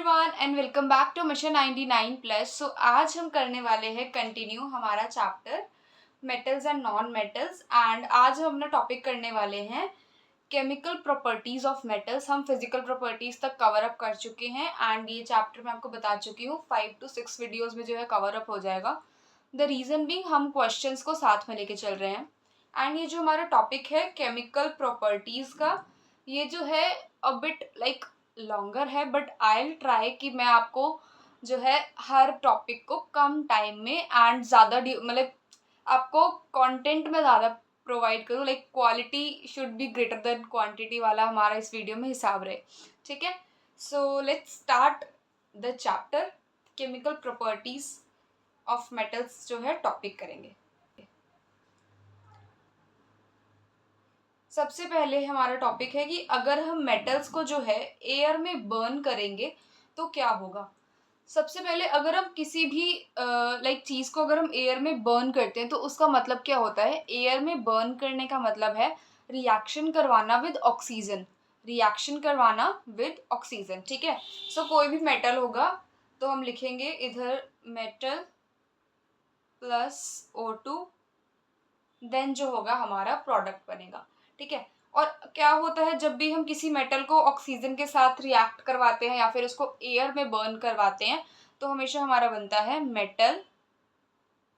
Everyone and welcome back to mission 99 plus. So आज हम करने वाले हैं कंटिन्यू हमारा chapter metals and non metals. And आज हम अपना टॉपिक करने वाले हैं केमिकल प्रॉपर्टीज ऑफ मेटल्स। हम फिजिकल प्रॉपर्टीज तक कवर अप कर चुके हैं एंड ये चैप्टर मैं आपको बता चुकी हूँ 5 to 6 वीडियोज में जो है कवर अप हो जाएगा। द रीज़न भी हम क्वेश्चंस को साथ में लेके चल रहे हैं। एंड ये जो हमारा टॉपिक है केमिकल प्रॉपर्टीज का, ये जो है अ बिट लाइक लॉन्गर है, बट आई विल ट्राई कि मैं आपको जो है हर टॉपिक को कम टाइम में एंड ज़्यादा मतलब आपको कंटेंट में ज़्यादा प्रोवाइड करूँ। Like quality should be greater than quantity वाला हमारा इस वीडियो में हिसाब रहे। ठीक है, so let's start the chapter chemical properties of metals जो है टॉपिक करेंगे। सबसे पहले हमारा टॉपिक है कि अगर हम मेटल्स को जो है एयर में बर्न करेंगे तो क्या होगा। सबसे पहले अगर हम किसी भी चीज़ को अगर हम एयर में बर्न करते हैं तो उसका मतलब क्या होता है। एयर में बर्न करने का मतलब है रिएक्शन करवाना विद ऑक्सीजन, रिएक्शन करवाना विद ऑक्सीजन। ठीक है, सो कोई भी मेटल होगा तो हम लिखेंगे इधर मेटल प्लस O2, देन जो होगा हमारा प्रोडक्ट बनेगा। ठीक है, और क्या होता है जब भी हम किसी मेटल को ऑक्सीजन के साथ रिएक्ट करवाते हैं या फिर उसको एयर में बर्न करवाते हैं तो हमेशा हमारा बनता है मेटल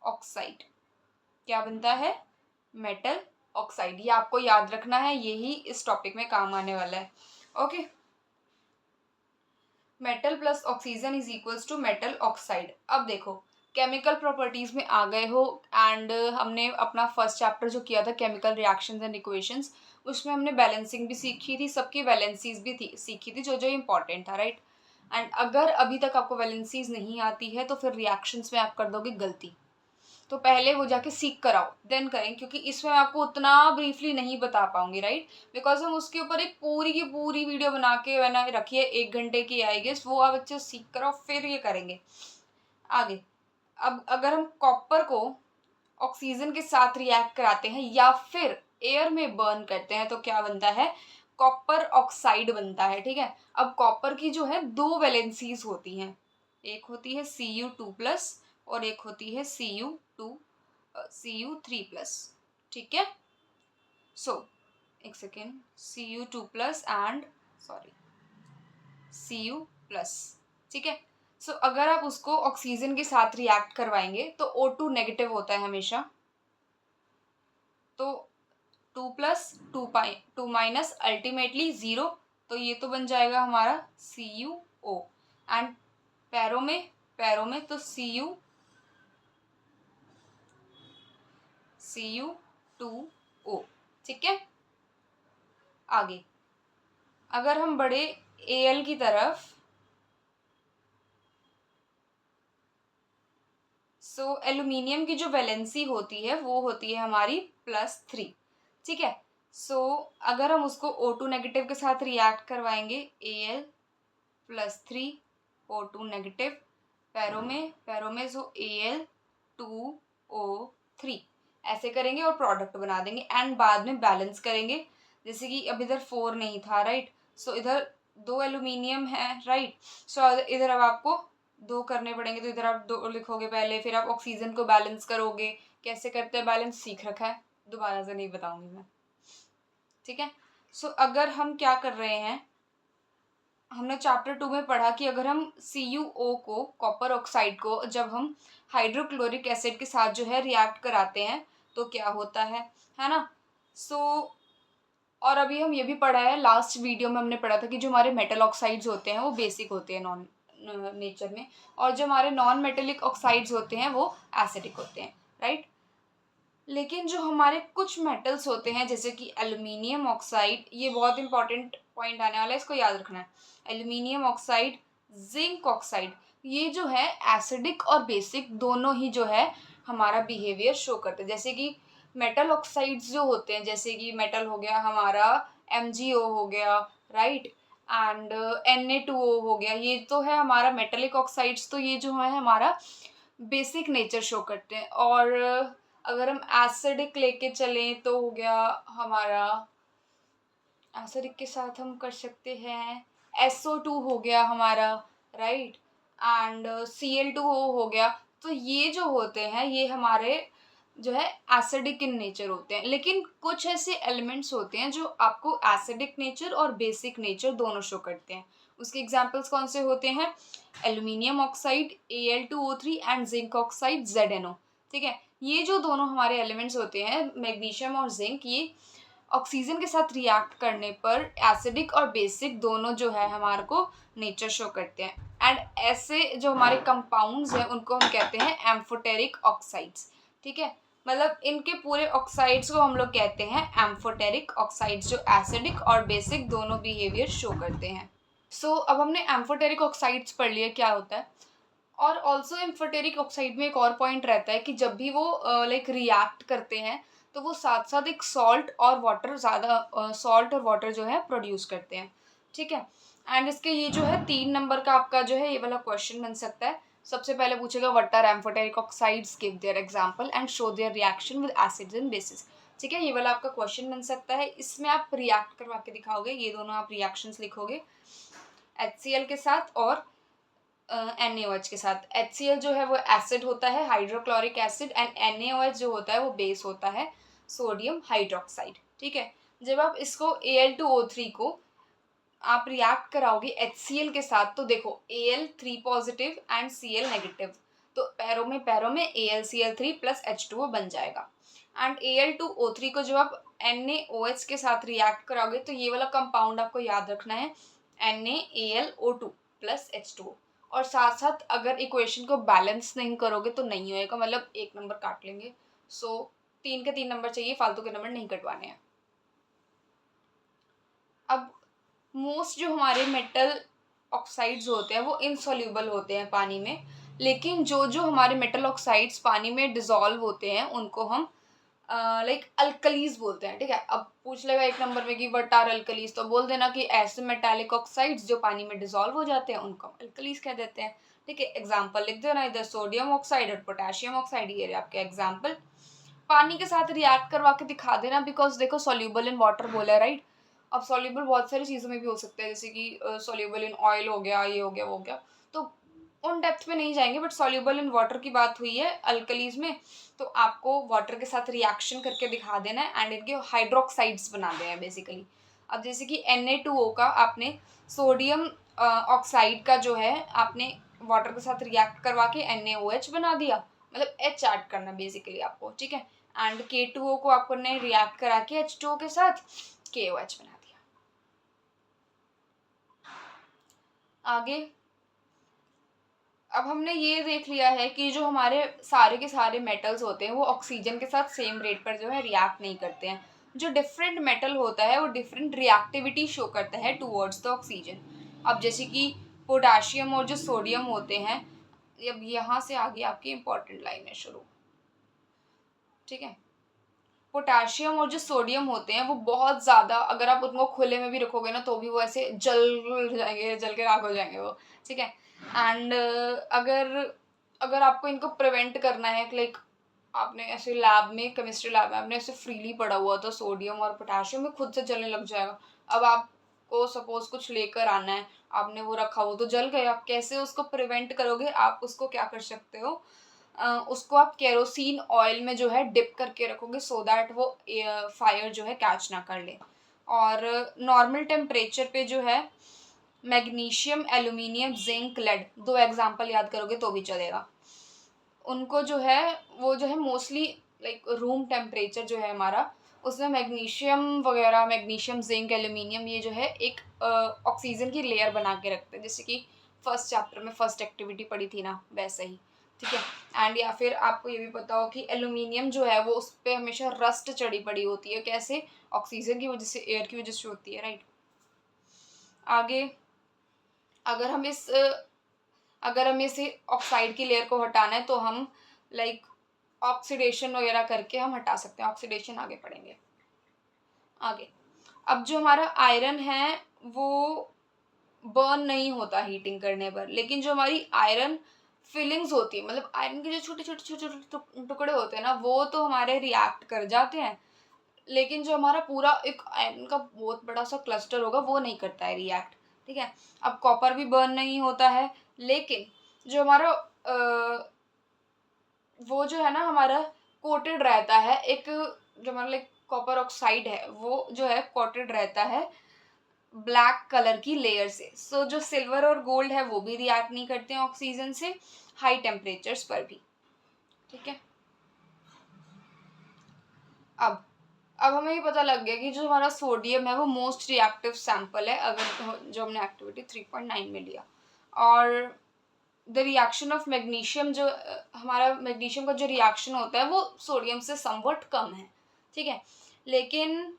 ऑक्साइड। क्या बनता है? Metal oxide. ये आपको याद रखना है, यही इस टॉपिक में काम आने वाला है। Okay, metal plus oxygen is equals to metal oxide. अब देखो केमिकल प्रॉपर्टीज में आ गए हो एंड हमने अपना फर्स्ट चैप्टर जो किया था केमिकल रिएक्शंस एंड इक्वेशंस, उसमें हमने बैलेंसिंग भी सीखी थी, सबकी वैलेंसीज भी थी सीखी थी, जो जो इम्पॉर्टेंट था, राइट। एंड अगर अभी तक आपको वैलेंसीज नहीं आती है तो फिर रिएक्शंस में आप कर दोगे गलती। तो पहले वो जाके सीख कर आओ देन करें, क्योंकि इसमें मैं आपको उतना ब्रीफली नहीं बता पाऊंगी, राइट। बिकॉज हम उसके ऊपर एक पूरी की पूरी वीडियो बना के मैंने रखी है 1 घंटे की, आई गेस वो आप बच्चे सीख कर आओ फिर ये करेंगे आगे। अब अगर हम कॉपर को ऑक्सीजन के साथ रिएक्ट कराते हैं या फिर एयर में बर्न करते हैं तो क्या बनता है? कॉपर ऑक्साइड बनता है। ठीक है, अब कॉपर की जो है दो वैलेंसीज होती हैं, एक होती है Cu2+ और एक होती है Cu3+। ठीक है, सो एक second, Cu2+ and sorry Cu+। ठीक है, सो अगर आप उसको ऑक्सीजन के साथ रिएक्ट करवाएंगे तो O2 नेगेटिव होता है हमेशा, तो 2+2 अल्टीमेटली 0, तो ये तो बन जाएगा हमारा CuO एंड पैरों में तो Cu2O। ठीक है, आगे अगर हम बढ़े Al की तरफ, सो एल्यूमिनियम की जो वैलेंसी होती है वो होती है हमारी +3। ठीक है, सो अगर हम उसको O2 नेगेटिव के साथ रिएक्ट करवाएंगे Al+3 O2 नेगेटिव, पैरों में सो Al2O3 ऐसे करेंगे और प्रोडक्ट बना देंगे एंड बाद में बैलेंस करेंगे। जैसे कि अब इधर 4 नहीं था, राइट, सो इधर 2 एल्यूमिनियम है, राइट, सो इधर अब आपको 2 करने पड़ेंगे, तो इधर आप 2 लिखोगे पहले, फिर आप ऑक्सीजन को बैलेंस करोगे। कैसे करते हैं बैलेंस सीख रखा है, दोबारा से नहीं बताऊंगी मैं। ठीक है, सो अगर हम क्या कर रहे हैं, हमने चैप्टर 2 में पढ़ा कि अगर हम CuO को, कॉपर ऑक्साइड को, जब हम हाइड्रोक्लोरिक एसिड के साथ जो है रिएक्ट कराते हैं तो क्या होता है ना। सो और अभी हम ये भी पढ़ा है, लास्ट वीडियो में हमने पढ़ा था कि जो हमारे मेटल ऑक्साइड्स होते हैं वो बेसिक होते हैं नॉन नेचर में, और जो हमारे नॉन मेटेलिक ऑक्साइड्स होते हैं वो एसिडिक होते हैं, राइट। लेकिन जो हमारे कुछ मेटल्स होते हैं जैसे कि एल्यूमिनियम ऑक्साइड, ये बहुत इंपॉर्टेंट पॉइंट आने वाला है, इसको याद रखना है। एल्यूमिनियम ऑक्साइड, जिंक ऑक्साइड, ये जो है एसिडिक और बेसिक दोनों ही जो है हमारा बिहेवियर शो करते हैं। जैसे कि मेटल ऑक्साइड्स जो होते हैं, जैसे कि मेटल हो गया हमारा MgO हो गया, राइट, एंड Na2O हो गया, ये तो है हमारा मेटेलिक ऑक्साइड्स, तो ये जो है हमारा बेसिक नेचर शो करते हैं। और अगर हम एसिडिक लेके चलें तो हो गया हमारा, एसिडिक के साथ हम कर सकते हैं SO2 हो गया हमारा, राइट, एंड Cl2 हो गया। तो ये जो होते हैं ये हमारे जो है एसिडिक इन नेचर होते हैं, लेकिन कुछ ऐसे एलिमेंट्स होते हैं जो आपको एसिडिक नेचर और बेसिक नेचर दोनों शो करते हैं। उसके एग्जांपल्स कौन से होते हैं? Aluminium oxide Al2O3 and zinc oxide ZnO। ठीक है, ये जो दोनों हमारे एलिमेंट्स होते हैं मैग्नीशियम और जिंक, ये ऑक्सीजन के साथ रिएक्ट करने पर एसिडिक और बेसिक दोनों जो है हमारे को नेचर शो करते हैं। एंड ऐसे जो हमारे कंपाउंड्स हैं उनको हम कहते हैं एम्फोटेरिक ऑक्साइड्स। ठीक है, मतलब इनके पूरे ऑक्साइड्स को हम लोग कहते हैं एम्फोटेरिक ऑक्साइड्स, जो एसिडिक और बेसिक दोनों बिहेवियर शो करते हैं। अब हमने एम्फोटेरिक ऑक्साइड्स पढ़ लिया क्या होता है। और ऑल्सो एम्फोटेरिक ऑक्साइड में एक और पॉइंट रहता है कि जब भी वो लाइक रिएक्ट करते हैं तो वो साथ साथ एक सॉल्ट और वाटर जो है प्रोड्यूस करते हैं। ठीक है, एंड इसके ये जो है 3 नंबर का आपका जो है ये वाला क्वेश्चन बन सकता है। सबसे पहले पूछेगा what are amphoteric oxides, give their example and show their reaction with acids and bases. ठीक है, ये वाला आपका क्वेश्चन बन सकता है। इसमें आप रिएक्ट करवा के दिखाओगे, ये दोनों आप रिएक्शंस लिखोगे HCl के साथ और NaOH के साथ। HCl जो है वो एसिड होता है, हाइड्रोक्लोरिक एसिड, एंड NaOH जो होता है वो बेस होता है, सोडियम हाइड्रोक्साइड। ठीक है, जब आप इसको Al2O3 को आप रिएक्ट कराओगे HCl के साथ तो देखो Al3 positive and Cl negative, तो पैरों में AlCl3 प्लस H2O बन जाएगा। एंड Al2O3 को जब आप NaOH के साथ रिएक्ट कराओगे तो ये वाला कंपाउंड आपको याद रखना है NaAlO2 प्लस H2O। और साथ साथ अगर इक्वेशन को बैलेंस नहीं करोगे तो नहीं होएगा, मतलब 1 नंबर काट लेंगे। 3 के 3 नंबर चाहिए, फालतू के नंबर नहीं कटवाने हैं। अब मोस्ट जो हमारे मेटल ऑक्साइड्स होते हैं वो इनसॉल्यूबल होते हैं पानी में, लेकिन जो जो हमारे मेटल ऑक्साइड्स पानी में डिजॉल्व होते हैं उनको हम लाइक अल्कलीज बोलते हैं। ठीक है, अब पूछ लेगा 1 नंबर में कि व्हाट आर अल्कलीज, तो बोल देना कि ऐसे मेटालिक ऑक्साइड्स जो पानी में डिजॉल्व हो जाते हैं उनको अल्कलीज कह देते हैं। ठीक है, एग्जाम्पल लिख दो ना, इधर सोडियम ऑक्साइड और पोटेशियम ऑक्साइड, ये आपके एग्जाम्पल। पानी के साथ रिएक्ट करवा के दिखा देना, बिकॉज देखो सॉल्यूबल इन वाटर बोला है, राइट। अब सॉल्यूबल बहुत सारी चीज़ों में भी हो सकता है, जैसे कि सॉल्यूबल इन ऑयल हो गया, ये हो गया, वो हो गया, तो उन डेप्थ में नहीं जाएंगे, बट सॉल्यूबल इन वाटर की बात हुई है अल्कलीज में, तो आपको वाटर के साथ रिएक्शन करके दिखा देना है एंड इनके हाइड्रोक्साइड्स बना देना है बेसिकली। अब जैसे कि Na2O का आपने सोडियम ऑक्साइड का जो है आपने वाटर के साथ रिएक्ट करवा के NaOH बना दिया, मतलब H ऐड करना बेसिकली आपको। ठीक है, एंड K2O को आपको ने रिएक्ट करा के H2O के साथ KOH बना दिया। आगे अब हमने ये देख लिया है कि जो हमारे सारे के सारे मेटल्स होते हैं वो ऑक्सीजन के साथ सेम रेट पर जो है रिएक्ट नहीं करते हैं। जो डिफरेंट मेटल होता है वो डिफरेंट रिएक्टिविटी शो करता है टुवर्ड्स द ऑक्सीजन। अब जैसे कि पोटाशियम और जो सोडियम होते हैं, अब यहाँ से आगे आपकी इंपॉर्टेंट लाइन है शुरू। ठीक है, पोटाशियम और जो सोडियम होते हैं वो बहुत ज़्यादा, अगर आप उनको खुले में भी रखोगे ना तो भी वो ऐसे जल जाएंगे, जल के राख हो जाएंगे वो। ठीक है, एंड अगर आपको इनको प्रिवेंट करना है, लाइक आपने ऐसे लैब में, केमिस्ट्री लैब में आपने ऐसे फ्रीली पड़ा हुआ तो सोडियम और पोटाशियम में खुद से जलने लग जाएगा। अब आपको सपोज कुछ लेकर आना है, आपने वो रखा वो तो जल गया, आप कैसे उसको प्रिवेंट करोगे? आप उसको क्या कर सकते हो, उसको आप केरोसिन ऑयल में जो है डिप करके रखोगे सो दैट वो फायर जो है कैच ना कर ले। और नॉर्मल टेम्परेचर पे जो है magnesium, aluminium, zinc, lead, 2 example याद करोगे तो भी चलेगा। उनको जो है वो जो है मोस्टली लाइक रूम टेम्परेचर जो है हमारा, उसमें मैग्नीशियम वगैरह, मैग्नीशियम, जिंक, एल्यूमिनियम, ये जो है एक ऑक्सीजन की लेयर बना के रखते हैं, जैसे कि फर्स्ट चैप्टर में फर्स्ट एक्टिविटी पढ़ी थी ना, वैसे ही। ठीक है, एंड या फिर आपको ये भी पता हो कि एल्यूमिनियम जो है वो उस पर हमेशा रस्ट चढ़ी पड़ी होती है, कैसे? ऑक्सीजन की वजह से, एयर की वजह से होती है, राइट। आगे अगर हम इस अगर हमें इसे ऑक्साइड की लेयर को हटाना है तो हम लाइक ऑक्सीडेशन वगैरह करके हम हटा सकते हैं। ऑक्सीडेशन आगे पढ़ेंगे। आगे अब जो हमारा आयरन है वो बर्न नहीं होता हीटिंग करने पर, लेकिन जो हमारी आयरन फिलिंग्स होती है, मतलब आयरन के जो छोटे छोटे छोटे छोटे टुकड़े होते हैं ना, वो तो हमारे रिएक्ट कर जाते हैं, लेकिन जो हमारा पूरा एक आयरन का बहुत बड़ा सा क्लस्टर होगा वो नहीं करता है रिएक्ट। ठीक है, अब कॉपर भी बर्न नहीं होता है, लेकिन जो हमारा वो जो है ना हमारा कोटेड रहता है, एक जो हमारा लाइक कॉपर ऑक्साइड है वो जो है कोटेड रहता है ब्लैक कलर की लेयर से। सो जो सिल्वर और गोल्ड है वो भी रिएक्ट नहीं करते हैं ऑक्सीजन से हाई टेम्परेचर्स पर भी, ठीक है। अब हमें ये पता लग गया कि जो हमारा सोडियम है वो मोस्ट रिएक्टिव सैंपल है, अगर जो हमने एक्टिविटी 3.9 में लिया। और द रिएक्शन ऑफ मैग्नीशियम, जो हमारा मैग्नीशियम का जो रिएक्शन होता है वो सोडियम से समवट कम है, ठीक है। लेकिन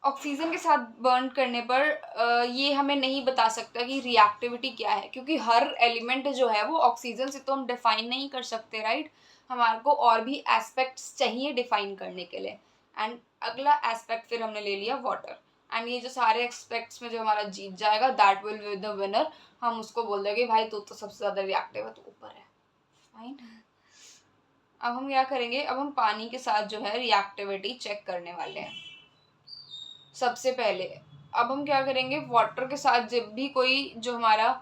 ऑक्सीजन के साथ बर्न करने पर ये हमें नहीं बता सकता कि रिएक्टिविटी क्या है, क्योंकि हर एलिमेंट जो है वो ऑक्सीजन से तो हम डिफाइन नहीं कर सकते, राइट। हमारे को और भी एस्पेक्ट्स चाहिए डिफाइन करने के लिए। एंड अगला एस्पेक्ट फिर हमने ले लिया वाटर। एंड ये जो सारे एस्पेक्ट्स में जो हमारा जीत जाएगा that will be the winner. हम उसको बोल देंगे भाई तू तो सबसे ज़्यादा रिएक्टिव है, तू ऊपर है, फाइन। अब हम क्या करेंगे, अब हम पानी के साथ जो है रिएक्टिविटी चेक करने वाले हैं। सबसे पहले अब हम क्या करेंगे, वाटर के साथ जब भी कोई जो हमारा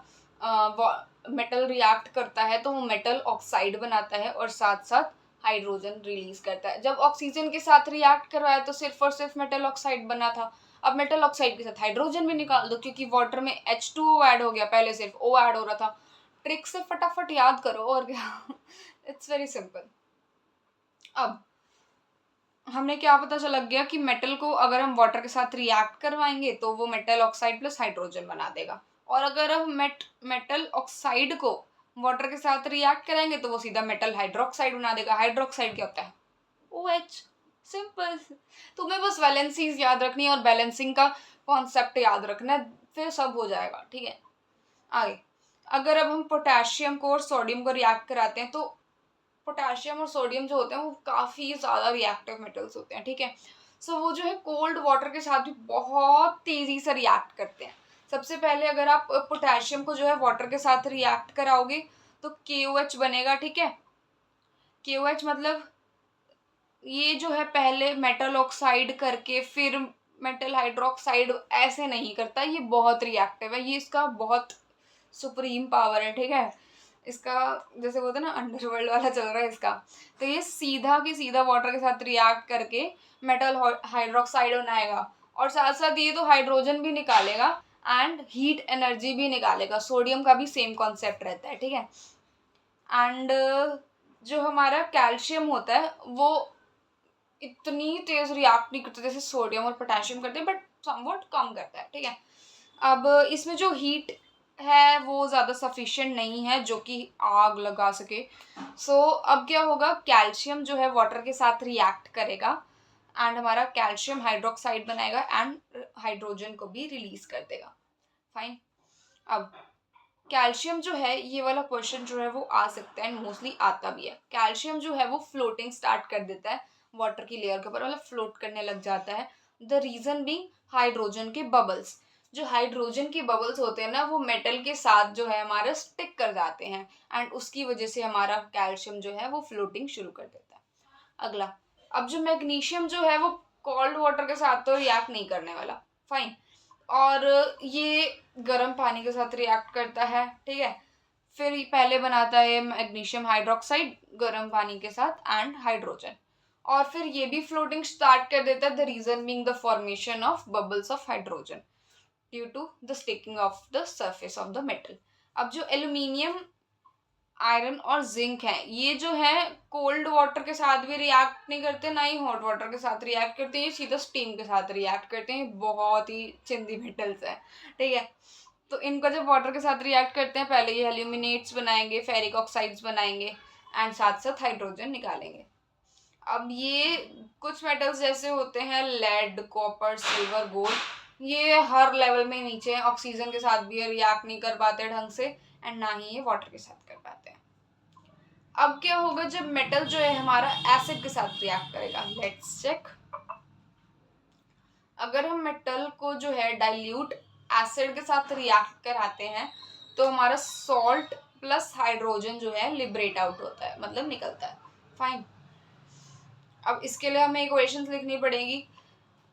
मेटल रिएक्ट करता है तो वो मेटल ऑक्साइड बनाता है और साथ साथ हाइड्रोजन रिलीज करता है। जब ऑक्सीजन के साथ रिएक्ट करवाया तो सिर्फ और सिर्फ मेटल ऑक्साइड बना था। अब मेटल ऑक्साइड के साथ हाइड्रोजन भी निकाल दो, क्योंकि वाटर में H2O ऐड हो गया, पहले सिर्फ O ऐड हो रहा था। ट्रिक से फटाफट याद करो और क्या इट्स वेरी सिंपल। अब हमने क्या पता चल लग गया कि मेटल को अगर हम वाटर के साथ रिएक्ट करवाएंगे तो वो मेटल ऑक्साइड प्लस हाइड्रोजन बना देगा, और अगर हम मेटल ऑक्साइड को वाटर के साथ रिएक्ट कराएंगे तो वो सीधा मेटल हाइड्रोक्साइड बना देगा। हाइड्रोक्साइड क्या होता है, OH। सिंपल। तुम्हें बस वैलेंसीज याद रखनी है और बैलेंसिंग का कॉन्सेप्ट याद रखना है, फिर सब हो जाएगा, ठीक है। आगे अगर अब हम पोटेशियम को और सोडियम को रिएक्ट कराते हैं तो पोटेशियम और सोडियम जो होते हैं वो काफ़ी ज़्यादा रिएक्टिव मेटल्स होते हैं, ठीक है। सो वो जो है कोल्ड वाटर के साथ भी बहुत तेज़ी से रिएक्ट करते हैं। सबसे पहले अगर आप पोटेशियम को जो है वाटर के साथ रिएक्ट कराओगे तो KOH बनेगा, ठीक है। KOH मतलब ये जो है पहले मेटल ऑक्साइड करके फिर मेटल हाइड्रोक्साइड ऐसे नहीं करता, ये बहुत रिएक्टिव है, ये इसका बहुत सुप्रीम पावर है, ठीक है। इसका जैसे बोलते हैं ना अंडरवर्ल्ड वाला चल रहा है इसका। तो ये सीधा की सीधा वाटर के साथ रिएक्ट करके मेटल हाइड्रोक्साइड बनाएगा और साथ साथ ये तो हाइड्रोजन भी निकालेगा एंड हीट एनर्जी भी निकालेगा। सोडियम का भी सेम कॉन्सेप्ट रहता है, ठीक है। एंड जो हमारा कैल्शियम होता है वो इतनी तेज रिएक्ट नहीं करता जैसे सोडियम और पोटेशियम करते हैं, बट समवट कम करता है, ठीक है। अब इसमें जो हीट है वो ज़्यादा सफिशिएंट नहीं है जो कि आग लगा सके। सो अब क्या होगा, कैल्शियम जो है वाटर के साथ रिएक्ट करेगा एंड हमारा कैल्शियम हाइड्रोक्साइड बनाएगा एंड हाइड्रोजन को भी रिलीज कर देगा, फाइन। अब कैल्शियम जो है, ये वाला क्वेश्चन जो है वो आ सकता है एंड मोस्टली आता भी है। कैल्शियम जो है वो फ्लोटिंग स्टार्ट कर देता है वाटर की लेयर के ऊपर, मतलब फ्लोट करने लग जाता है। द रीजन बीइंग हाइड्रोजन के बबल्स। जो हाइड्रोजन के बबल्स होते हैं ना वो मेटल के साथ जो है हमारा स्टिक कर जाते हैं एंड उसकी वजह से हमारा कैल्शियम जो है वो फ्लोटिंग शुरू कर देता है। अगला, अब जो मैग्नीशियम जो है वो कोल्ड वाटर के साथ तो रिएक्ट नहीं करने वाला, फाइन। और ये गर्म पानी के साथ रिएक्ट करता है, ठीक है। फिर पहले बनाता है मैग्नीशियम हाइड्रोक्साइड गर्म पानी के साथ एंड हाइड्रोजन, और फिर ये भी फ्लोटिंग स्टार्ट कर देता है। The reason being the formation of bubbles of hydrogen due to the sticking of the surface of the metal. अब जो एल्यूमिनियम, आयरन और जिंक है, ये जो है कोल्ड वाटर के साथ भी रिएक्ट नहीं करते, ना ही हॉट वाटर के साथ रिएक्ट करते हैं, ये सीधा स्टीम के साथ रिएक्ट करते हैं। बहुत ही चिंदी मेटल्स हैं, ठीक है। तो इनका जब वाटर के साथ रिएक्ट करते हैं पहले ये एल्यूमिनेट्स बनाएंगे, फेरिक ऑक्साइड्स बनाएंगे एंड साथ साथ हाइड्रोजन निकालेंगे। अब ये कुछ मेटल्स जैसे होते हैं लेड, कॉपर, सिल्वर, गोल्ड, ये हर लेवल में नीचे हैं, ऑक्सीजन के साथ भी रिएक्ट नहीं कर पाते ढंग से एंड ना ही ये वाटर के साथ कर पाते हैं। अब क्या होगा जब मेटल जो है हमारा एसिड के साथ रिएक्ट करेगा, लेट्स चेक। अगर हम मेटल को जो है डाइल्यूट एसिड के साथ रिएक्ट कराते हैं तो हमारा सॉल्ट प्लस हाइड्रोजन जो है लिबरेट आउट होता है, मतलब निकलता है, फाइन। अब इसके लिए हमें इक्वेशंस लिखनी पड़ेगी।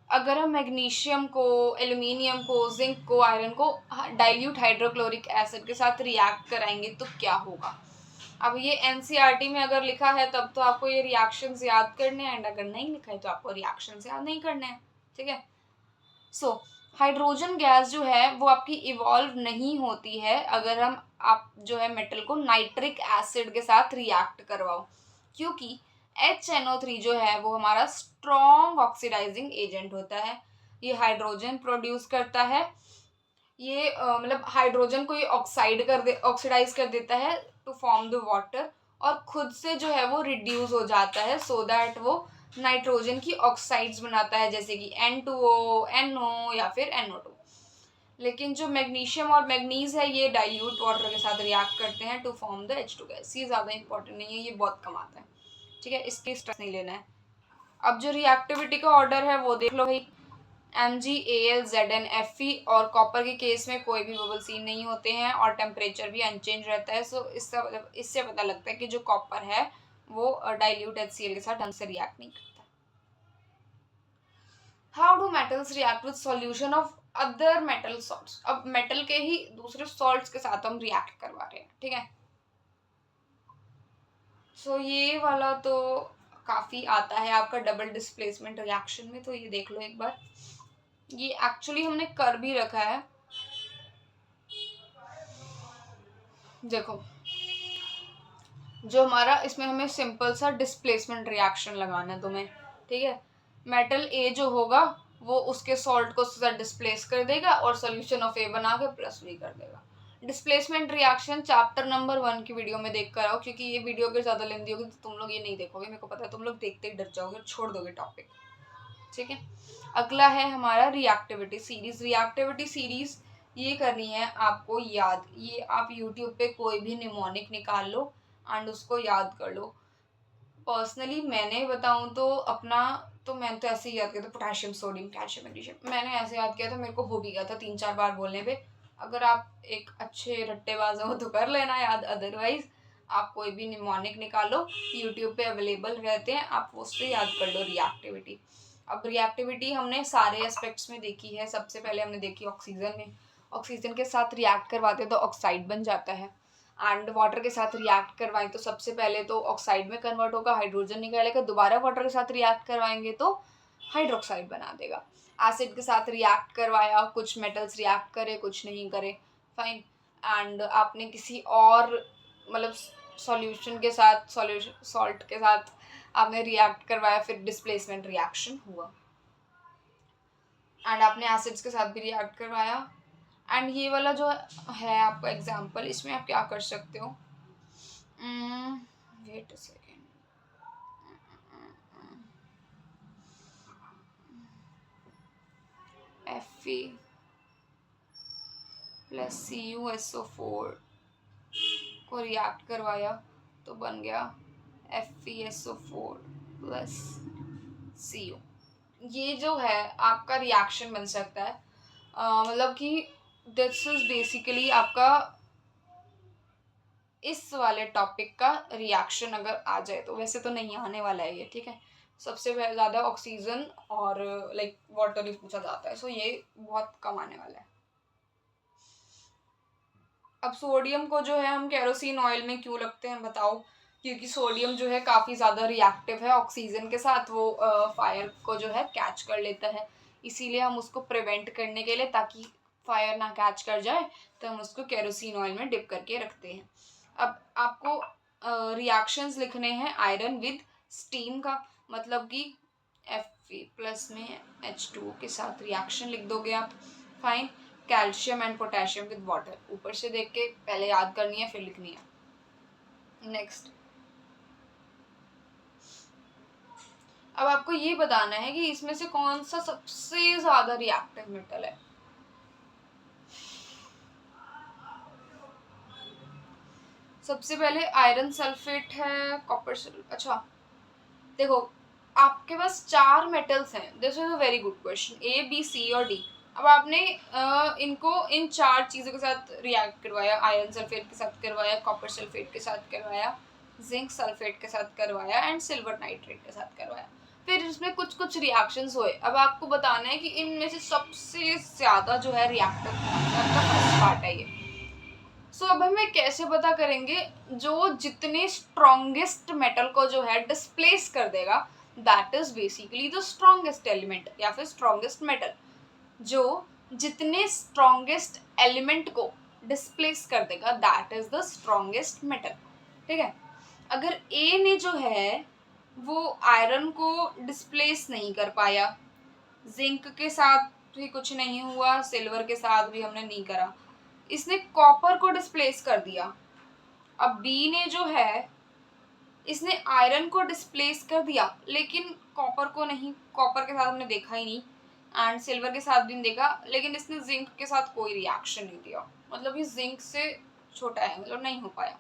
अगर हम मैग्नीशियम को, एल्यूमिनियम को, जिंक को, आयरन को डाइल्यूट हाइड्रोक्लोरिक एसिड के साथ रिएक्ट कराएंगे तो क्या होगा। अब ये एनसीईआरटी में अगर लिखा है तब तो आपको ये रिएक्शंस याद करने हैं, एंड अगर नहीं लिखा है तो आपको रिएक्शंस याद नहीं करने हैं, ठीक है। सो हाइड्रोजन गैस जो है वो आपकी इवॉल्व नहीं होती है अगर आप जो है मेटल को नाइट्रिक एसिड के साथ रिएक्ट करवाओ, क्योंकि HNO3 जो है वो हमारा स्ट्रॉन्ग ऑक्सीडाइजिंग एजेंट होता है। ये हाइड्रोजन प्रोड्यूस करता है, ये मतलब हाइड्रोजन को ये ऑक्सीडाइज कर देता है टू फॉर्म द वाटर, और खुद से जो है वो रिड्यूस हो जाता है सो दैट वो नाइट्रोजन की ऑक्साइड्स बनाता है, जैसे कि N2O, NO या फिर NO2। लेकिन जो मैग्नीशियम और मैग्नीज है ये डाइल्यूट वाटर के साथ रिएक्ट करते हैं to form the H2 gas. ये ज़्यादा इंपॉर्टेंट नहीं है, ये बहुत कम आता है, ठीक है, इसकी स्ट्रेस नहीं लेना है। अब जो रिएक्टिविटी का ऑर्डर है वो देख लो भाई, MgAlZnFe, और कॉपर के केस में कोई भी बबल सीन नहीं होते हैं और टेम्परेचर भी अनचेंज रहता है। सो इससे पता लगता है कि जो कॉपर है वो डाइल्यूट HCl के साथ ढंग से रिएक्ट नहीं करता। How do metals react with solution of other metal salts. अब मेटल के ही दूसरे सॉल्ट्स के साथ हम रिएक्ट करवा रहे हैं, ठीक है। सो ये वाला तो काफ़ी आता है आपका डबल डिस्प्लेसमेंट रिएक्शन में, तो ये देख लो एक बार। ये एक्चुअली हमने कर भी रखा है, देखो जो हमारा इसमें हमें सिंपल सा डिस्प्लेसमेंट रिएक्शन लगाना है तुम्हें, ठीक है। मेटल A जो होगा वो उसके सॉल्ट को सीधा डिस्प्लेस कर देगा और सोल्यूशन ऑफ A बना के +V कर देगा। डिस्प्लेसमेंट रिएक्शन चैप्टर नंबर 1 की वीडियो में देख कर आओ, क्योंकि ये वीडियो अगर ज़्यादा लेंदी होगी तो तुम लोग ये नहीं देखोगे, मेरे को पता है तुम लोग देखते ही डर जाओगे, छोड़ दोगे टॉपिक, ठीक है। अगला है हमारा रिएक्टिविटी सीरीज। रिएक्टिविटी सीरीज ये करनी है आपको याद, ये आप यूट्यूब पे कोई भी निमोनिक निकाल लो एंड उसको याद कर लो। पर्सनली मैंने बताऊँ तो अपना, तो मैंने तो ऐसे ही याद किया था, पोटेशियम, सोडियम, कैल्शियम, मैग्नीशियम, मैंने ऐसे याद किया था, मेरे को हो भी गया था 3-4 बार बोलने पे। अगर आप एक अच्छे रट्टेबाज हो तो कर लेना याद, अदरवाइज आप कोई भी निमोनिक निकालो, यूट्यूब पे अवेलेबल रहते हैं, आप उससे याद कर लो रिएक्टिविटी। अब रिएक्टिविटी हमने सारे एस्पेक्ट्स में देखी है। सबसे पहले हमने देखी ऑक्सीजन में, ऑक्सीजन के साथ रिएक्ट करवाते तो ऑक्साइड बन जाता है, एंड वाटर के साथ रिएक्ट करवाएं तो सबसे पहले तो ऑक्साइड में कन्वर्ट होगा, हाइड्रोजन निकालेगा, दोबारा वाटर के साथ रिएक्ट करवाएंगे तो हाइड्रोक्साइड बना देगा। एसिड के साथ रिएक्ट करवाया, कुछ मेटल्स रिएक्ट करे कुछ नहीं करे, फाइन। एंड आपने किसी और मतलब सॉल्यूशन के साथ, सॉल्ट के साथ आपने रिएक्ट करवाया, फिर डिस्प्लेसमेंट रिएक्शन हुआ। एंड आपने एसिड्स के साथ भी रिएक्ट करवाया। एंड ये वाला जो है आपका एग्जाम्पल, इसमें आप क्या कर सकते हो, wait a second, Fe plus CuSO4 को रिएक्ट करवाया तो बन गया FeSO4 प्लस Cu। ये जो है आपका रिएक्शन बन सकता है, मतलब कि दिस इज बेसिकली आपका इस वाले टॉपिक का रिएक्शन अगर आ जाए तो, वैसे तो नहीं आने वाला है ये, ठीक है। सबसे ज़्यादा ऑक्सीजन और लाइक वाटर ही पूछा जाता है, सो ये बहुत कम आने वाला है। अब सोडियम को जो है हम केरोसिन ऑयल में क्यों लगते हैं बताओ, क्योंकि सोडियम जो है काफ़ी ज़्यादा रिएक्टिव है ऑक्सीजन के साथ, वो फायर को जो है कैच कर लेता है, इसीलिए हम उसको प्रिवेंट करने के लिए, ताकि फायर ना कैच कर जाए, तो हम उसको केरोसिन ऑयल में डिप करके रखते हैं। अब आपको रिएक्शंस लिखने हैं आयरन विद स्टीम का, मतलब कि Fe प्लस में H2O के साथ रिएक्शन लिख दोगे आप, fine. Calcium and potassium with water, ऊपर से देख के पहले याद करनी है फिर लिखनी है। नेक्स्ट, अब आपको ये बताना है कि इसमें से कौन सा सबसे ज्यादा रिएक्टिव मेटल है। सबसे पहले आयरन सल्फेट है, कॉपर सल्फेट, अच्छा देखो आपके पास 4 मेटल्स हैं, this is a very good question, A B C और D। अब आपने इनको इन 4 चीज़ों के साथ रिएक्ट करवाया, आयरन सल्फेट के साथ करवाया, कॉपर सल्फेट के साथ करवाया, जिंक सल्फेट के साथ करवाया एंड सिल्वर नाइट्रेट के साथ करवाया। फिर इसमें कुछ कुछ रिएक्शंस हुए। अब आपको बताना है कि इनमें से सबसे ज़्यादा जो है रिएक्टिव आपका फर्स्ट पार्ट है ये। सो अब हमें कैसे पता करेंगे? जो जितने स्ट्रॉन्गेस्ट मेटल को जो है डिस्प्लेस कर देगा, that is basically the strongest element या फिर स्ट्रॉन्गेस्ट मेटल। जो जितने स्ट्रॉन्गेस्ट एलिमेंट को डिस्प्लेस कर देगा, that is the strongest metal. ठीक है। अगर ए ने जो है वो आयरन को डिस्प्लेस नहीं कर पाया, जिंक के साथ भी कुछ नहीं हुआ, सिल्वर के साथ भी हमने नहीं करा, इसने कॉपर को डिस्प्लेस कर दिया। अब बी ने जो है इसने आयरन को डिस्प्लेस कर दिया लेकिन कॉपर को नहीं, कॉपर के साथ हमने देखा ही नहीं एंड सिल्वर के साथ भी नहीं देखा, लेकिन इसने जिंक के साथ कोई रिएक्शन नहीं दिया, मतलब ये जिंक से छोटा है, मतलब नहीं हो पाया।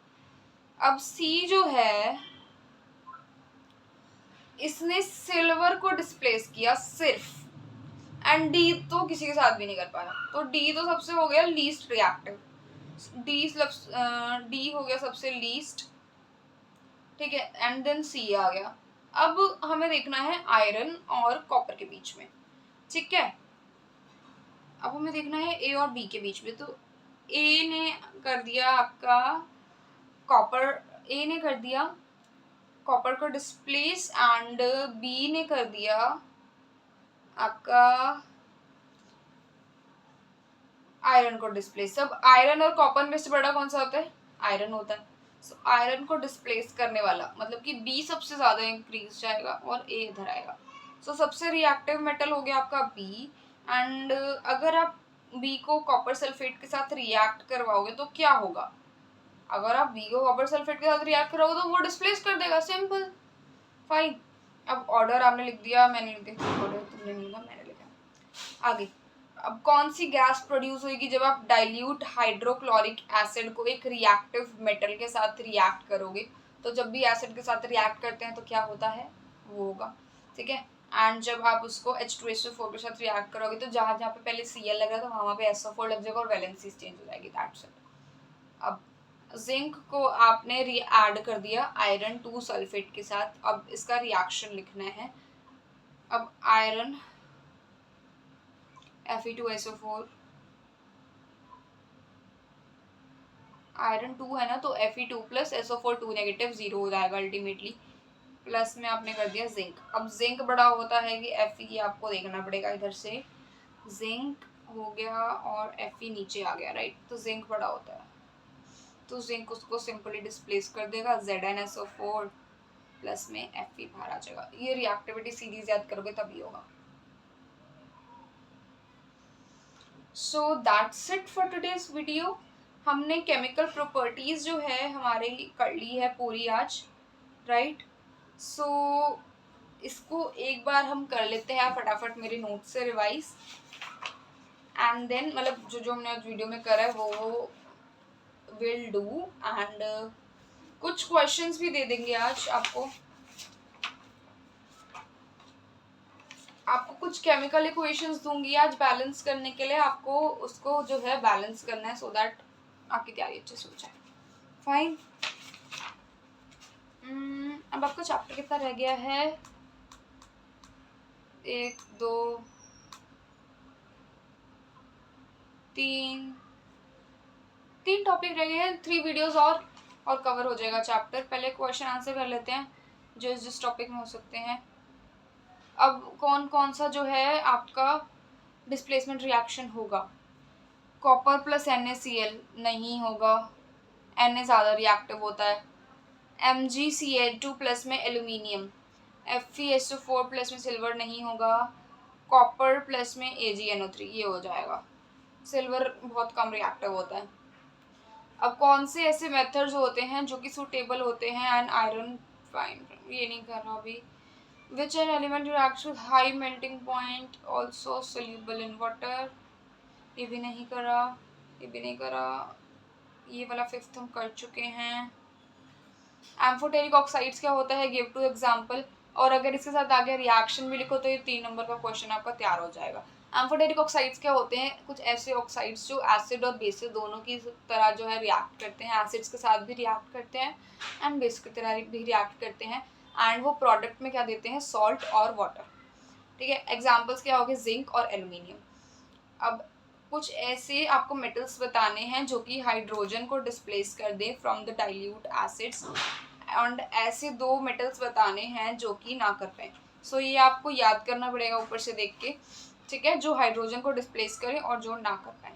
अब सी जो है इसने सिल्वर को डिस्प्लेस किया सिर्फ, एंड डी तो किसी के साथ भी नहीं कर पाया, तो डी तो सबसे हो गया लीस्ट रिएक्टिव, डी हो गया सबसे लीस्ट। ठीक है, एंड देन सी आ गया। अब हमें देखना है आयरन और कॉपर के बीच में। ठीक है, अब हमें देखना है ए और बी के बीच में। तो ए ने कर दिया आपका कॉपर, ए ने कर दिया कॉपर को डिस्प्लेस एंड बी ने कर दिया आपका आयरन को डिस्प्लेस। अब आयरन और कॉपर में से बड़ा कौन सा होता है? आयरन होता है। सो आयरन को डिस्प्लेस करने वाला मतलब कि बी सबसे ज़्यादा इंक्रीज जाएगा और ए इधर आएगा। सो सबसे रिएक्टिव मेटल हो गया आपका बी। एंड अगर आप बी को कॉपर सल्फेट के साथ रिएक्ट करवाओगे तो क्या होगा? अगर आप बी को कॉपर सल्फेट के साथ रिएक्ट कराओगे तो वो डिस्प्लेस कर देगा, सिंपल, फाइन। अब ऑर्डर आपने लिख दिया, मैंने लिख दिया, ऑर्डर तुमने नहीं लिखा, मैंने लिखा। आगे, अब कौन सी गैस प्रोड्यूस होगी जब आप डाइल्यूट हाइड्रोक्लोरिक एसिड को एक रिएक्टिव मेटल के साथ रिएक्ट करोगे? तो जब भी एसिड के साथ रिएक्ट करते हैं तो क्या होता है? वो होगा। ठीक है, एंड जब आप उसको H2SO4 के साथ रिएक्ट करोगे तो जहाँ जहाँ पे पहले Cl लग रहा था वहाँ पे SO4 लग जाएगा और वैलेंसी चेंज हो जाएगी, दैट्स इट। अब जिंक को आपने ऐड कर दिया आयरन 2 सल्फेट के साथ। अब इसका रिएक्शन लिखना है। अब आयरन Fe2SO4, आयरन 2 है ना, तो Fe2 प्लस SO4 2 नेगेटिव 0 हो जाएगा अल्टीमेटली। प्लस में आपने कर दिया जिंक। अब जिंक बड़ा होता है कि Fe, आपको देखना पड़ेगा इधर से, जिंक हो गया और Fe नीचे आ गया, राइट। तो जिंक बड़ा होता है तो जिंक उसको सिंपली डिस्प्लेस कर देगा, ZnSO4 प्लस में Fe बाहर आ जाएगा। ये रिएक्टिविटी सीरीज याद करोगे तभी होगा। So that's it for today's video. हमने केमिकल प्रॉपर्टीज जो है हमारी कर ली है पूरी आज, राइट। सो इसको एक बार हम कर लेते हैं फटाफट मेरे नोट से रिवाइज, एंड देन मतलब जो जो हमने आज वीडियो में करा है वो विल डू, एंड कुछ क्वेश्चंस भी दे देंगे आज आपको कुछ केमिकल इक्वेशंस दूंगी आज बैलेंस करने के लिए। आपको उसको जो है बैलेंस करना है सो दैट आपकी तैयारी अच्छे से हो जाए, फाइन। अब आपका चैप्टर कितना रह गया है? 1 2 3 टॉपिक रह गए हैं, 3 वीडियोस और कवर हो जाएगा चैप्टर। पहले क्वेश्चन आंसर कर लेते हैं जो जिस टॉपिक में हो सकते हैं। अब कौन कौन सा जो है आपका डिस्प्लेसमेंट रिएक्शन होगा? कॉपर प्लस NaCl नहीं होगा, Na ज़्यादा रिएक्टिव होता है। MgCl2 प्लस में एल्यूमिनियम, FeSO4 प्लस में सिल्वर नहीं होगा, कॉपर प्लस में AgNO3 ये हो जाएगा। सिल्वर बहुत कम रिएक्टिव होता है। अब कौन से ऐसे मेथड्स होते हैं जो कि सूटेबल होते हैं एंड आयरन, फाइन, ये नहीं कर रहा अभी। Which an element reacts with high melting point also soluble in water, ये भी नहीं करा, ये भी नहीं करा। ये वाला 5th हम कर चुके हैं। एम्फोटेरिक ऑक्साइड्स क्या होता है, गिव टू एग्जाम्पल। और अगर इसके साथ आगे रिएक्शन भी लिखो तो ये 3 नंबर का क्वेश्चन आपका तैयार हो जाएगा। एम्फोटेरिक ऑक्साइड्स क्या होते हैं? कुछ ऐसे ऑक्साइड्स जो एसिड और बेसिस दोनों की तरह जो है रिएक्ट करते हैं, एसिड्स के साथ भी रिएक्ट करते हैं एंड बेस की तरह भी रिएक्ट करते हैं। एंड वो प्रोडक्ट में क्या देते हैं, सॉल्ट और वाटर, ठीक है। एग्जाम्पल्स क्या हो गए, जिंक और एल्यूमिनियम। अब कुछ ऐसे आपको मेटल्स बताने हैं जो कि हाइड्रोजन को डिस्प्लेस कर दें from the dilute acids, and ऐसे 2 मेटल्स बताने हैं जो कि ना कर पाए। सो ये आपको याद करना पड़ेगा ऊपर से देख के, ठीक है, जो हाइड्रोजन को डिस्प्लेस करें और जो ना कर पाए।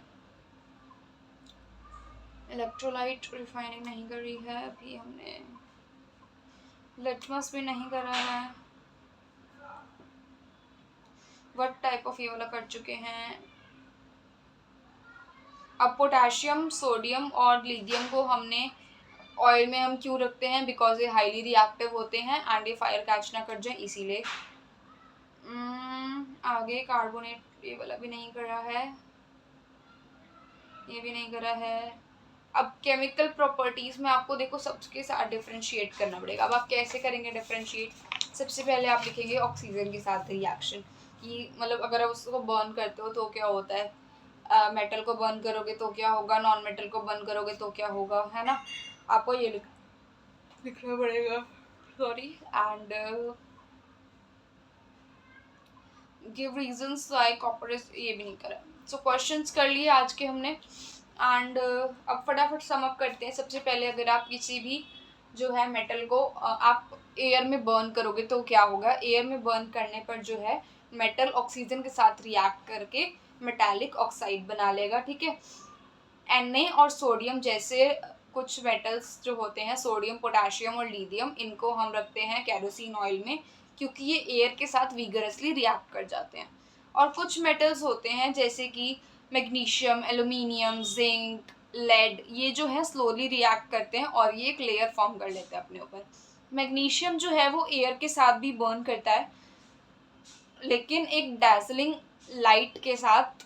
इलेक्ट्रोलाइट रिफाइनिंग नहीं करी है अभी हमने, लिटमस भी नहीं करा है, व्हाट टाइप ऑफ ये वाला कर चुके हैं। अब पोटेशियम, सोडियम और लिथियम को हमने ऑयल में हम क्यों रखते हैं, बिकॉज ये हाईली रिएक्टिव होते हैं एंड ये फायर कैच ना कर जाए इसीलिए। आगे कार्बोनेट, ये वाला भी नहीं करा है, ये भी नहीं करा है। अब केमिकल प्रॉपर्टीज में आपको देखो सबके साथ डिफरेंशिएट करना पड़ेगा। अब आप कैसे करेंगे डिफरेंशिएट, सबसे पहले आप लिखेंगे ऑक्सीजन के साथ रिएक्शन, कि मतलब अगर आप उसको बर्न करते हो तो क्या होता है, मेटल को बर्न करोगे तो क्या होगा, नॉन मेटल को बर्न करोगे तो क्या होगा, है ना। आपको ये लिखना पड़ेगा, sorry, and give reasons why copper is, ये भी नहीं करा। सो क्वेश्चंस कर लिए आज के हमने, एंड अब फटाफट सम अप करते हैं। सबसे पहले अगर आप किसी भी जो है मेटल को आप एयर में बर्न करोगे तो क्या होगा, एयर में बर्न करने पर जो है मेटल ऑक्सीजन के साथ रिएक्ट करके मेटालिक ऑक्साइड बना लेगा, ठीक है। Na और सोडियम जैसे कुछ मेटल्स जो होते हैं, सोडियम, पोटेशियम और लिथियम, इनको हम रखते हैं केरोसिन ऑयल में क्योंकि ये एयर के साथ विगरसली रिएक्ट कर जाते हैं। और कुछ मेटल्स होते हैं जैसे कि मैग्नीशियम, एल्यूमिनियम, जिंक, लेड, ये जो है स्लोली रिएक्ट करते हैं और ये एक लेयर फॉर्म कर लेते हैं अपने ऊपर। मैग्नीशियम जो है वो एयर के साथ भी बर्न करता है लेकिन एक डैजलिंग लाइट के साथ,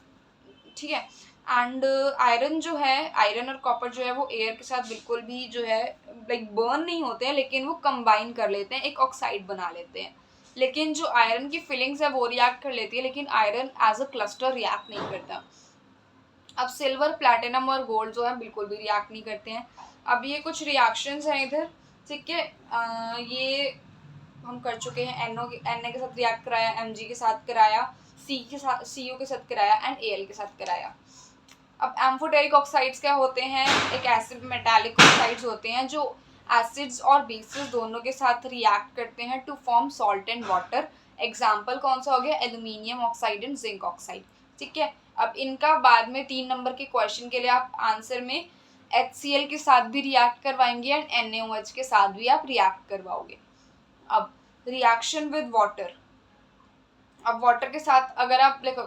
ठीक है। एंड आयरन जो है, आयरन और कॉपर जो है वो एयर के साथ बिल्कुल भी जो है लाइक बर्न नहीं होते हैं, लेकिन वो कंबाइन कर लेते हैं, एक ऑक्साइड बना लेते हैं। लेकिन जो आयरन की फिलिंग्स है वो रिएक्ट कर लेती है, लेकिन iron as a cluster react नहीं करता। अब सिल्वर, प्लैटिनम और गोल्ड जो है बिल्कुल भी रिएक्ट नहीं करते हैं। अब ये कुछ रिएक्शंस हैं इधर, ठीक है। ये हम कर चुके हैं, Na के साथ रिएक्ट कराया, Mg के साथ कराया, Cu के साथ कराया एंड Al के साथ कराया। अब एम्फोटेरिक ऑक्साइड्स क्या होते हैं, एक एसिड मेटालिक ऑक्साइड्स होते हैं जो एसिड्स और बेसिस दोनों के साथ रिएक्ट करते हैं to form salt and water. Example कौन सा हो गया, aluminium oxide and zinc oxide, ठीक है। अब इनका बाद में 3 नंबर के क्वेश्चन के लिए आप आंसर में HCl के साथ भी रिएक्ट करवाएंगे एंड NaOH के साथ भी आप रिएक्ट करवाओगे। अब रिएक्शन विद वाटर, अब वाटर के साथ अगर आप देखो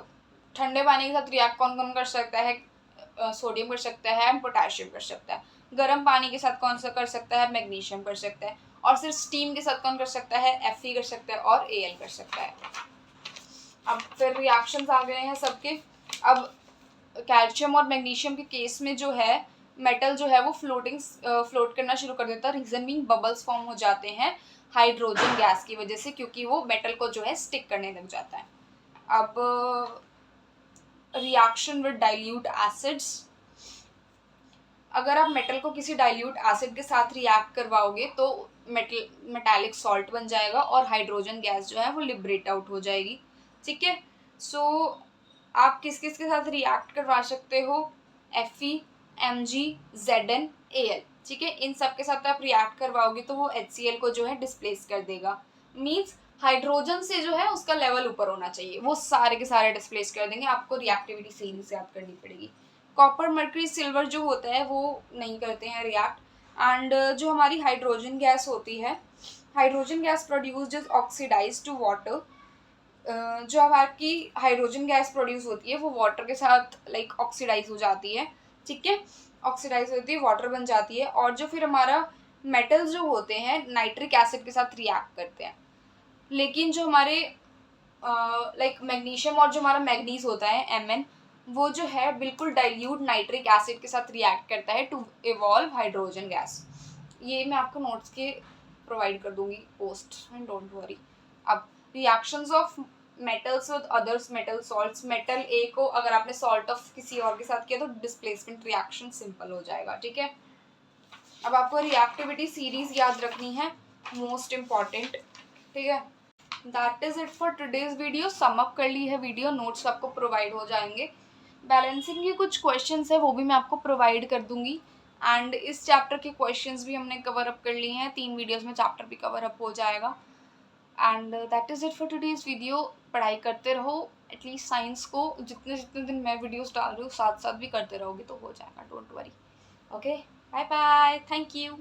ठंडे पानी के साथ रिएक्ट कौन कौन कर सकता है, सोडियम कर सकता है एंड पोटेशियम कर सकता है। गर्म पानी के साथ कौन सा कर सकता है, मैग्नीशियम कर सकता है। और सिर्फ स्टीम के साथ कौन कर सकता है, Fe कर सकता है और Al कर सकता है। अब फिर रिएक्शंस आ गए हैं सबके। अब कैल्शियम और मैग्नीशियम के केस में जो है मेटल जो है वो फ्लोट करना शुरू कर देता है, रीजन मीन बबल्स फॉर्म हो जाते हैं हाइड्रोजन गैस की वजह से, क्योंकि वो मेटल को जो है स्टिक करने लग जाता है। अब रिएक्शन विद डाइल्यूट एसिड्स, अगर आप मेटल को किसी डाइल्यूट एसिड के साथ रिएक्ट करवाओगे तो मेटालिक सॉल्ट बन जाएगा और हाइड्रोजन गैस जो है वो लिबरेट आउट हो जाएगी, ठीक है। सो आप किस किस के साथ रिएक्ट करवा सकते हो, Fe, Mg, Zn, Al, ठीक है। इन सब के साथ आप रिएक्ट करवाओगे तो वो HCl को जो है डिस्प्लेस कर देगा, मीन्स हाइड्रोजन से जो है उसका लेवल ऊपर होना चाहिए, वो सारे के सारे डिस्प्लेस कर देंगे। आपको रिएक्टिविटी सीरीज याद करनी पड़ेगी। कॉपर, मर्करी, सिल्वर जो होता है वो नहीं करते हैं रिएक्ट। एंड जो हमारी हाइड्रोजन गैस होती है, hydrogen gas produced is oxidise to water, जो हमारी हाइड्रोजन गैस प्रोड्यूस होती है वो वाटर के साथ लाइक ऑक्सीडाइज हो जाती है, ठीक है। ऑक्सीडाइज होती है, वाटर बन जाती है, और जो फिर हमारा मेटल्स जो होते हैं नाइट्रिक एसिड के साथ रिएक्ट करते हैं। लेकिन जो हमारे लाइक मैग्नीशियम और जो हमारा मैग्नीज होता है Mn, वो जो है बिल्कुल डाइल्यूट नाइट्रिक एसिड के साथ रिएक्ट करता है टू इवॉल्व हाइड्रोजन गैस। ये मैं आपको नोट्स के प्रोवाइड कर दूंगी पोस्ट, एंड डोंट वरी। अब reactions of metals with others metal salts, metal A को अगर आपने सॉल्ट ऑफ किसी और के साथ किया तो डिस्प्लेसमेंट रिएक्शन सिंपल हो जाएगा, ठीक है। अब आपको रिएक्टिविटी सीरीज याद रखनी है, मोस्ट इम्पॉर्टेंट, ठीक है। That is it for today's video. Sum up कर ली है वीडियो, नोट्स आपको प्रोवाइड हो जाएंगे। बैलेंसिंग के कुछ क्वेश्चंस है वो भी मैं आपको प्रोवाइड कर दूंगी, एंड इस चैप्टर के क्वेश्चंस भी हमने कवर अप कर लिए हैं। 3 वीडियोस में चैप्टर भी कवर अप हो जाएगा। And that is it for today's video. पढ़ाई करते रहो, एटलीस्ट साइंस को जितने जितने दिन मैं वीडियोस डाल रही हूँ साथ साथ भी करते रहोगे तो हो जाएगा, don't worry. Okay, bye bye, thank you.